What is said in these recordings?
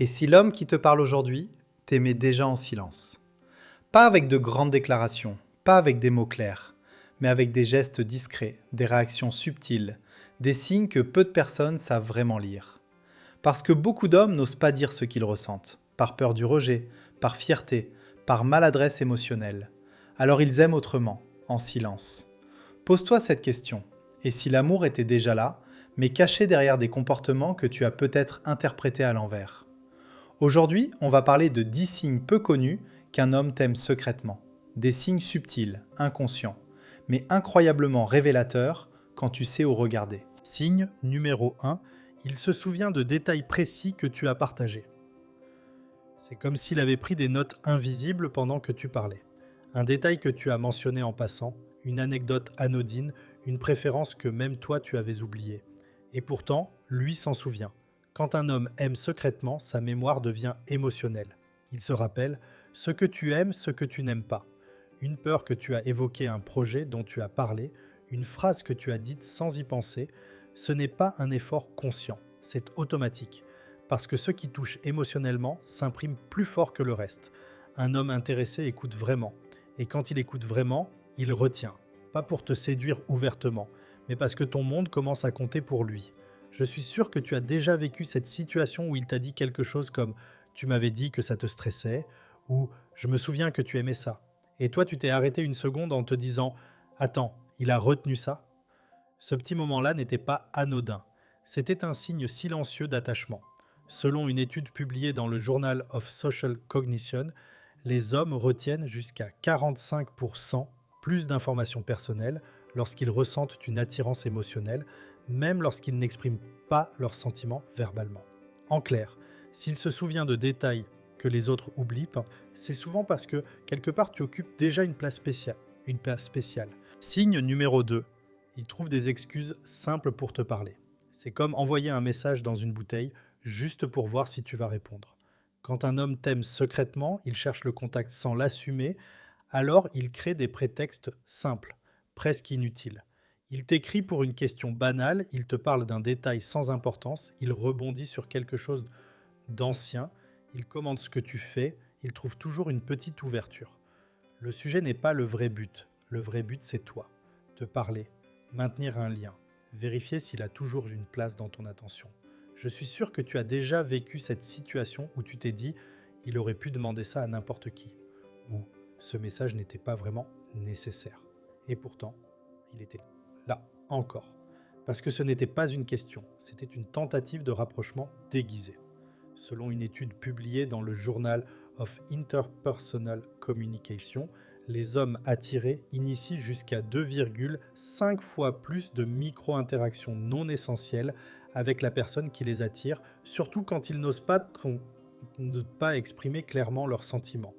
Et si l'homme qui te parle aujourd'hui t'aimait déjà en silence? Pas avec de grandes déclarations, pas avec des mots clairs, mais avec des gestes discrets, des réactions subtiles, des signes que peu de personnes savent vraiment lire. Parce que beaucoup d'hommes n'osent pas dire ce qu'ils ressentent, par peur du rejet, par fierté, par maladresse émotionnelle. Alors ils aiment autrement, en silence. Pose-toi cette question. Et si l'amour était déjà là, mais caché derrière des comportements que tu as peut-être interprétés à l'envers? Aujourd'hui, on va parler de 10 signes peu connus qu'un homme t'aime secrètement. Des signes subtils, inconscients, mais incroyablement révélateurs quand tu sais où regarder. Signe numéro 1, il se souvient de détails précis que tu as partagés. C'est comme s'il avait pris des notes invisibles pendant que tu parlais. Un détail que tu as mentionné en passant, une anecdote anodine, une préférence que même toi tu avais oubliée. Et pourtant, lui s'en souvient. Quand un homme aime secrètement, sa mémoire devient émotionnelle. Il se rappelle ce que tu aimes, ce que tu n'aimes pas. Une peur que tu as évoquée, un projet dont tu as parlé, une phrase que tu as dite sans y penser, ce n'est pas un effort conscient, c'est automatique. Parce que ce qui touche émotionnellement s'imprime plus fort que le reste. Un homme intéressé écoute vraiment. Et quand il écoute vraiment, il retient. Pas pour te séduire ouvertement, mais parce que ton monde commence à compter pour lui. Je suis sûr que tu as déjà vécu cette situation où il t'a dit quelque chose comme «Tu m'avais dit que ça te stressait» ou «Je me souviens que tu aimais ça». Et toi, tu t'es arrêté une seconde en te disant «Attends, il a retenu ça?» Ce petit moment-là n'était pas anodin. C'était un signe silencieux d'attachement. Selon une étude publiée dans le Journal of Social Cognition, les hommes retiennent jusqu'à 45% plus d'informations personnelles lorsqu'ils ressentent une attirance émotionnelle, même lorsqu'ils n'expriment pas leurs sentiments verbalement. En clair, s'il se souvient de détails que les autres oublient, c'est souvent parce que quelque part tu occupes déjà une place spéciale. Signe numéro 2. Il trouve des excuses simples pour te parler. C'est comme envoyer un message dans une bouteille juste pour voir si tu vas répondre. Quand un homme t'aime secrètement, il cherche le contact sans l'assumer, alors il crée des prétextes simples, presque inutiles. Il t'écrit pour une question banale, il te parle d'un détail sans importance, il rebondit sur quelque chose d'ancien, il commande ce que tu fais, il trouve toujours une petite ouverture. Le sujet n'est pas le vrai but c'est toi, te parler, maintenir un lien, vérifier s'il a toujours une place dans ton attention. Je suis sûr que tu as déjà vécu cette situation où tu t'es dit il aurait pu demander ça à n'importe qui, ou ce message n'était pas vraiment nécessaire. Et pourtant, il était là, encore. Parce que ce n'était pas une question, c'était une tentative de rapprochement déguisée. Selon une étude publiée dans le Journal of Interpersonal Communication, les hommes attirés initient jusqu'à 2,5 fois plus de micro-interactions non essentielles avec la personne qui les attire, surtout quand ils n'osent pas exprimer clairement leurs sentiments.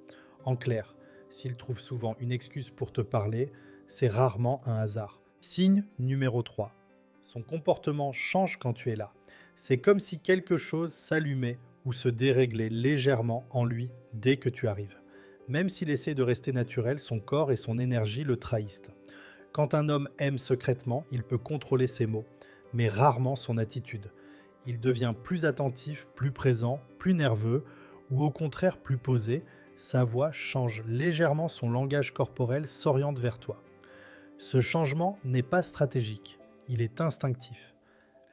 En clair, s'ils trouvent souvent une excuse pour te parler, c'est rarement un hasard. Signe numéro 3. Son comportement change quand tu es là. C'est comme si quelque chose s'allumait ou se déréglait légèrement en lui dès que tu arrives. Même s'il essaie de rester naturel, son corps et son énergie le trahissent. Quand un homme aime secrètement, il peut contrôler ses mots, mais rarement son attitude. Il devient plus attentif, plus présent, plus nerveux, ou au contraire plus posé. Sa voix change légèrement, son langage corporel s'oriente vers toi. Ce changement n'est pas stratégique, il est instinctif.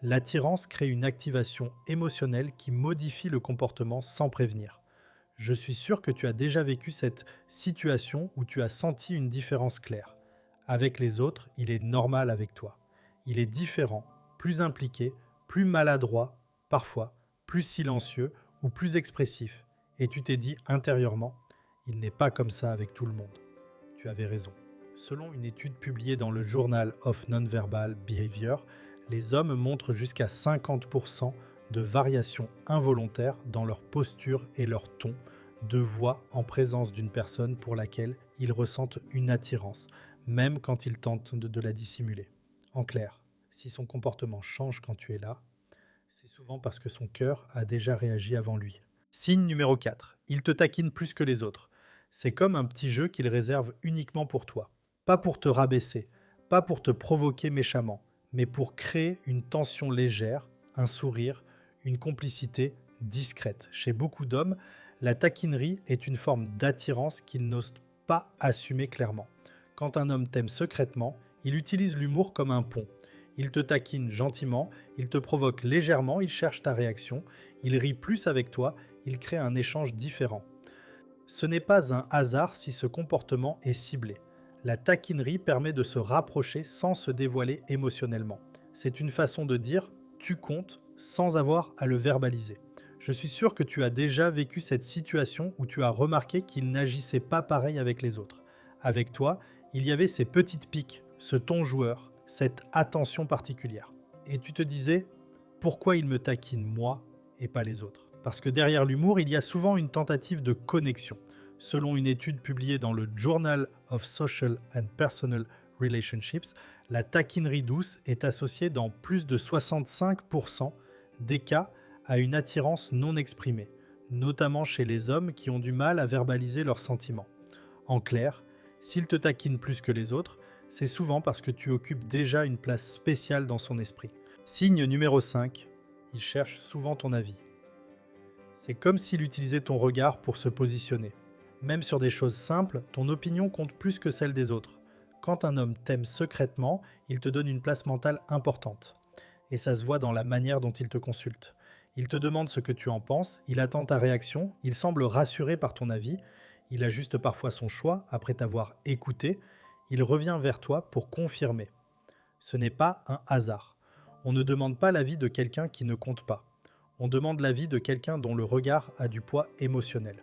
L'attirance crée une activation émotionnelle qui modifie le comportement sans prévenir. Je suis sûr que tu as déjà vécu cette situation où tu as senti une différence claire. Avec les autres, il est normal avec toi. Il est différent, plus impliqué, plus maladroit, parfois, plus silencieux ou plus expressif. Et tu t'es dit intérieurement, il n'est pas comme ça avec tout le monde. Tu avais raison. Selon une étude publiée dans le Journal of Nonverbal Behavior, les hommes montrent jusqu'à 50% de variations involontaires dans leur posture et leur ton de voix en présence d'une personne pour laquelle ils ressentent une attirance, même quand ils tentent de la dissimuler. En clair, si son comportement change quand tu es là, c'est souvent parce que son cœur a déjà réagi avant lui. Signe numéro 4. Il te taquine plus que les autres. C'est comme un petit jeu qu'il réserve uniquement pour toi. Pas pour te rabaisser, pas pour te provoquer méchamment, mais pour créer une tension légère, un sourire, une complicité discrète. Chez beaucoup d'hommes, la taquinerie est une forme d'attirance qu'ils n'osent pas assumer clairement. Quand un homme t'aime secrètement, il utilise l'humour comme un pont. Il te taquine gentiment, il te provoque légèrement, il cherche ta réaction, il rit plus avec toi, il crée un échange différent. Ce n'est pas un hasard si ce comportement est ciblé. La taquinerie permet de se rapprocher sans se dévoiler émotionnellement. C'est une façon de dire « tu comptes » sans avoir à le verbaliser. Je suis sûr que tu as déjà vécu cette situation où tu as remarqué qu'il n'agissait pas pareil avec les autres. Avec toi, il y avait ces petites piques, ce ton joueur, cette attention particulière. Et tu te disais « pourquoi il me taquine moi et pas les autres ?» Parce que derrière l'humour, il y a souvent une tentative de connexion. Selon une étude publiée dans le Journal of Social and Personal Relationships, la taquinerie douce est associée dans plus de 65% des cas à une attirance non exprimée, notamment chez les hommes qui ont du mal à verbaliser leurs sentiments. En clair, s'il te taquine plus que les autres, c'est souvent parce que tu occupes déjà une place spéciale dans son esprit. Signe numéro 5, il cherche souvent ton avis. C'est comme s'il utilisait ton regard pour se positionner. Même sur des choses simples, ton opinion compte plus que celle des autres. Quand un homme t'aime secrètement, il te donne une place mentale importante. Et ça se voit dans la manière dont il te consulte. Il te demande ce que tu en penses, il attend ta réaction, il semble rassuré par ton avis, il ajuste parfois son choix après t'avoir écouté, il revient vers toi pour confirmer. Ce n'est pas un hasard. On ne demande pas l'avis de quelqu'un qui ne compte pas. On demande l'avis de quelqu'un dont le regard a du poids émotionnel.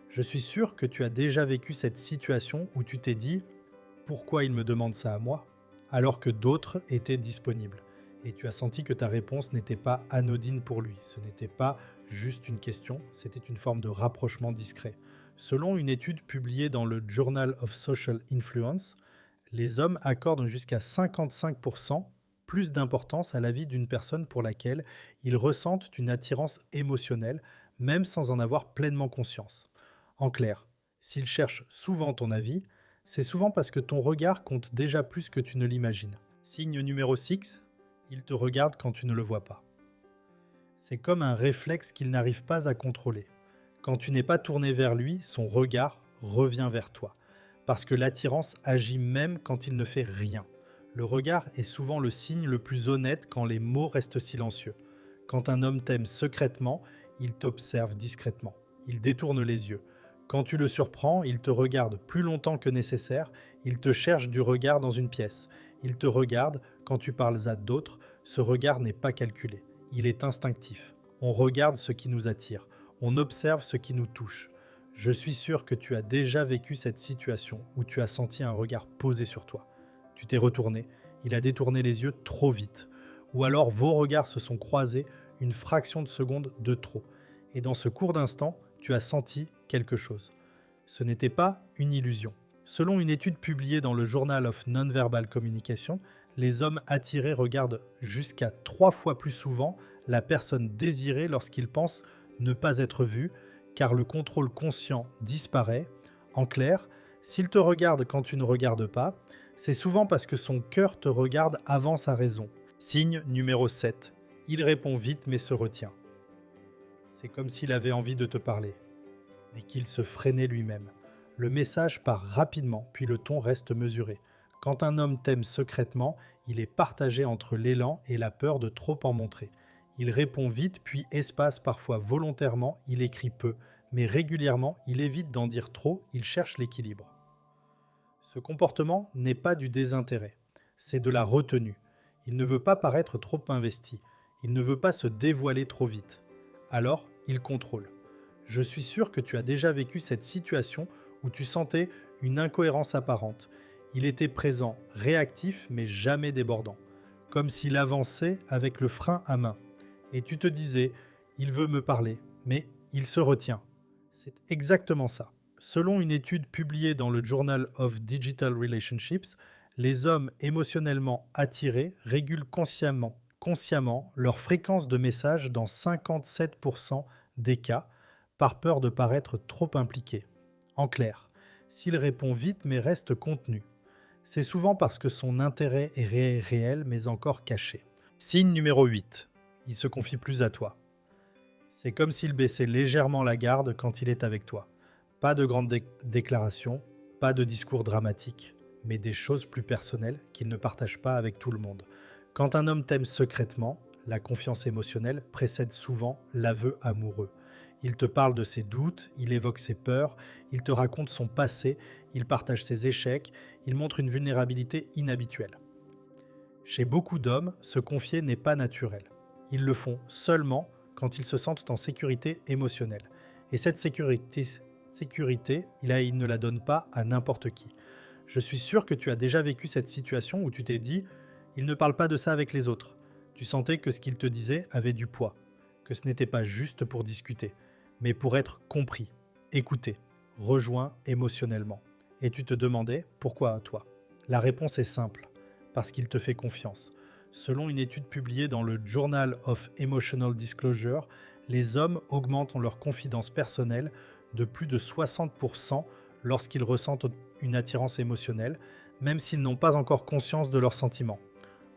Je suis sûr que tu as déjà vécu cette situation où tu t'es dit « pourquoi il me demande ça à moi ?» alors que d'autres étaient disponibles. Et tu as senti que ta réponse n'était pas anodine pour lui. Ce n'était pas juste une question, c'était une forme de rapprochement discret. Selon une étude publiée dans le Journal of Social Influence, les hommes accordent jusqu'à 55% plus d'importance à l'avis d'une personne pour laquelle ils ressentent une attirance émotionnelle, même sans en avoir pleinement conscience. En clair, s'il cherche souvent ton avis, c'est souvent parce que ton regard compte déjà plus que tu ne l'imagines. Signe numéro 6, il te regarde quand tu ne le vois pas. C'est comme un réflexe qu'il n'arrive pas à contrôler. Quand tu n'es pas tourné vers lui, son regard revient vers toi. Parce que l'attirance agit même quand il ne fait rien. Le regard est souvent le signe le plus honnête quand les mots restent silencieux. Quand un homme t'aime secrètement, il t'observe discrètement. Il détourne les yeux. Quand tu le surprends, il te regarde plus longtemps que nécessaire, il te cherche du regard dans une pièce. Il te regarde quand tu parles à d'autres, ce regard n'est pas calculé. Il est instinctif. On regarde ce qui nous attire. On observe ce qui nous touche. Je suis sûr que tu as déjà vécu cette situation où tu as senti un regard posé sur toi. Tu t'es retourné, il a détourné les yeux trop vite. Ou alors vos regards se sont croisés une fraction de seconde de trop. Et dans ce court d'instant, tu as senti quelque chose. Ce n'était pas une illusion. Selon une étude publiée dans le Journal of Non-Verbal Communication, les hommes attirés regardent jusqu'à 3 fois plus souvent la personne désirée lorsqu'ils pensent ne pas être vus, car le contrôle conscient disparaît. En clair, s'il te regarde quand tu ne regardes pas, c'est souvent parce que son cœur te regarde avant sa raison. Signe numéro 7. Il répond vite mais se retient. C'est comme s'il avait envie de te parler, mais qu'il se freinait lui-même. Le message part rapidement, puis le ton reste mesuré. Quand un homme t'aime secrètement, il est partagé entre l'élan et la peur de trop en montrer. Il répond vite, puis espace parfois volontairement, il écrit peu, mais régulièrement, il évite d'en dire trop, il cherche l'équilibre. Ce comportement n'est pas du désintérêt, c'est de la retenue. Il ne veut pas paraître trop investi, il ne veut pas se dévoiler trop vite. Alors, il contrôle. Je suis sûr que tu as déjà vécu cette situation où tu sentais une incohérence apparente. Il était présent, réactif mais jamais débordant, comme s'il avançait avec le frein à main. Et tu te disais, il veut me parler, mais il se retient. C'est exactement ça. Selon une étude publiée dans le Journal of Digital Relationships, les hommes émotionnellement attirés régulent consciemment leur fréquence de messages dans 57% des cas, par peur de paraître trop impliqué. En clair, s'il répond vite mais reste contenu, c'est souvent parce que son intérêt est réel mais encore caché. Signe numéro 8. Il se confie plus à toi. C'est comme s'il baissait légèrement la garde quand il est avec toi. Pas de grandes déclarations, pas de discours dramatiques, mais des choses plus personnelles qu'il ne partage pas avec tout le monde. Quand un homme t'aime secrètement, la confiance émotionnelle précède souvent l'aveu amoureux. Il te parle de ses doutes, il évoque ses peurs, il te raconte son passé, il partage ses échecs, il montre une vulnérabilité inhabituelle. Chez beaucoup d'hommes, se confier n'est pas naturel. Ils le font seulement quand ils se sentent en sécurité émotionnelle. Et cette sécurité, il ne la donne pas à n'importe qui. Je suis sûr que tu as déjà vécu cette situation où tu t'es dit « il ne parle pas de ça avec les autres ». Tu sentais que ce qu'il te disait avait du poids, que ce n'était pas juste pour discuter, mais pour être compris, écouté, rejoint émotionnellement. Et tu te demandais pourquoi à toi. La réponse est simple, parce qu'il te fait confiance. Selon une étude publiée dans le Journal of Emotional Disclosure, les hommes augmentent leur confidence personnelle de plus de 60% lorsqu'ils ressentent une attirance émotionnelle, même s'ils n'ont pas encore conscience de leurs sentiments.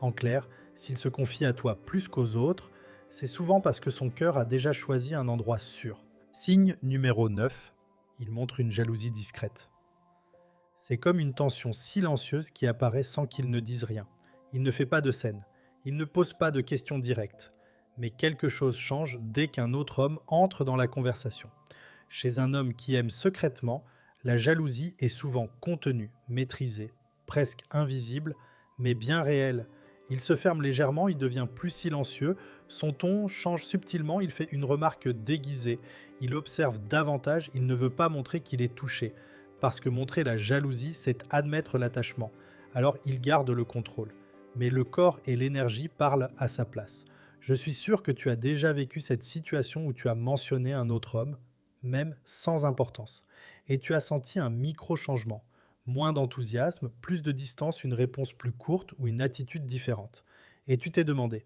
En clair, s'il se confie à toi plus qu'aux autres, c'est souvent parce que son cœur a déjà choisi un endroit sûr. Signe numéro 9, il montre une jalousie discrète. C'est comme une tension silencieuse qui apparaît sans qu'il ne dise rien. Il ne fait pas de scène, il ne pose pas de questions directes, mais quelque chose change dès qu'un autre homme entre dans la conversation. Chez un homme qui aime secrètement, la jalousie est souvent contenue, maîtrisée, presque invisible, mais bien réelle. Il se ferme légèrement, il devient plus silencieux, son ton change subtilement, il fait une remarque déguisée, il observe davantage, il ne veut pas montrer qu'il est touché, parce que montrer la jalousie, c'est admettre l'attachement. Alors il garde le contrôle. Mais le corps et l'énergie parlent à sa place. Je suis sûr que tu as déjà vécu cette situation où tu as mentionné un autre homme, même sans importance, et tu as senti un micro-changement. Moins d'enthousiasme, plus de distance, une réponse plus courte ou une attitude différente. Et tu t'es demandé,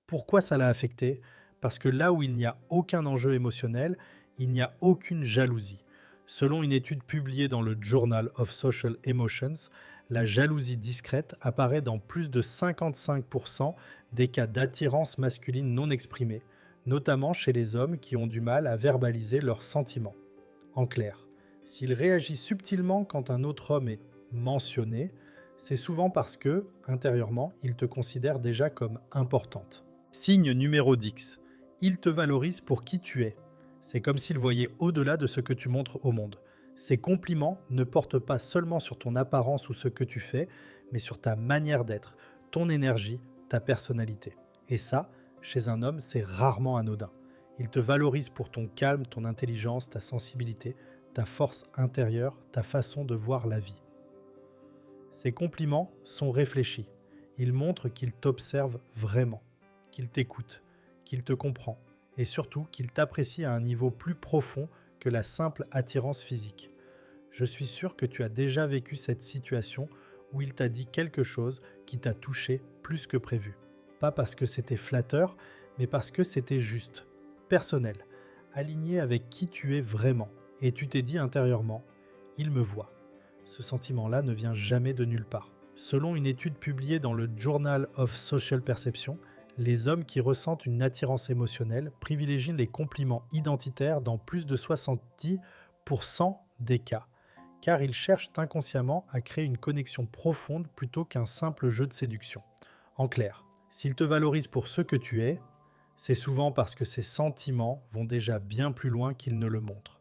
pourquoi ça l'a affecté? Parce que là où il n'y a aucun enjeu émotionnel, il n'y a aucune jalousie. Selon une étude publiée dans le Journal of Social Emotions, la jalousie discrète apparaît dans plus de 55% des cas d'attirance masculine non exprimée, notamment chez les hommes qui ont du mal à verbaliser leurs sentiments. En clair, s'il réagit subtilement quand un autre homme est mentionné, c'est souvent parce que, intérieurement, il te considère déjà comme importante. Signe numéro 10. Il te valorise pour qui tu es. C'est comme s'il voyait au-delà de ce que tu montres au monde. Ces compliments ne portent pas seulement sur ton apparence ou ce que tu fais, mais sur ta manière d'être, ton énergie, ta personnalité. Et ça, chez un homme, c'est rarement anodin. Il te valorise pour ton calme, ton intelligence, ta sensibilité, ta force intérieure, ta façon de voir la vie. Ces compliments sont réfléchis. Ils montrent qu'il t'observe vraiment, qu'il t'écoute, qu'il te comprend et surtout qu'il t'apprécie à un niveau plus profond que la simple attirance physique. Je suis sûr que tu as déjà vécu cette situation où il t'a dit quelque chose qui t'a touché plus que prévu. Pas parce que c'était flatteur, mais parce que c'était juste, personnel, aligné avec qui tu es vraiment. Et tu t'es dit intérieurement, il me voit. Ce sentiment-là ne vient jamais de nulle part. Selon une étude publiée dans le Journal of Social Perception, les hommes qui ressentent une attirance émotionnelle privilégient les compliments identitaires dans plus de 70% des cas, car ils cherchent inconsciemment à créer une connexion profonde plutôt qu'un simple jeu de séduction. En clair, s'ils te valorisent pour ce que tu es, c'est souvent parce que ces sentiments vont déjà bien plus loin qu'ils ne le montrent.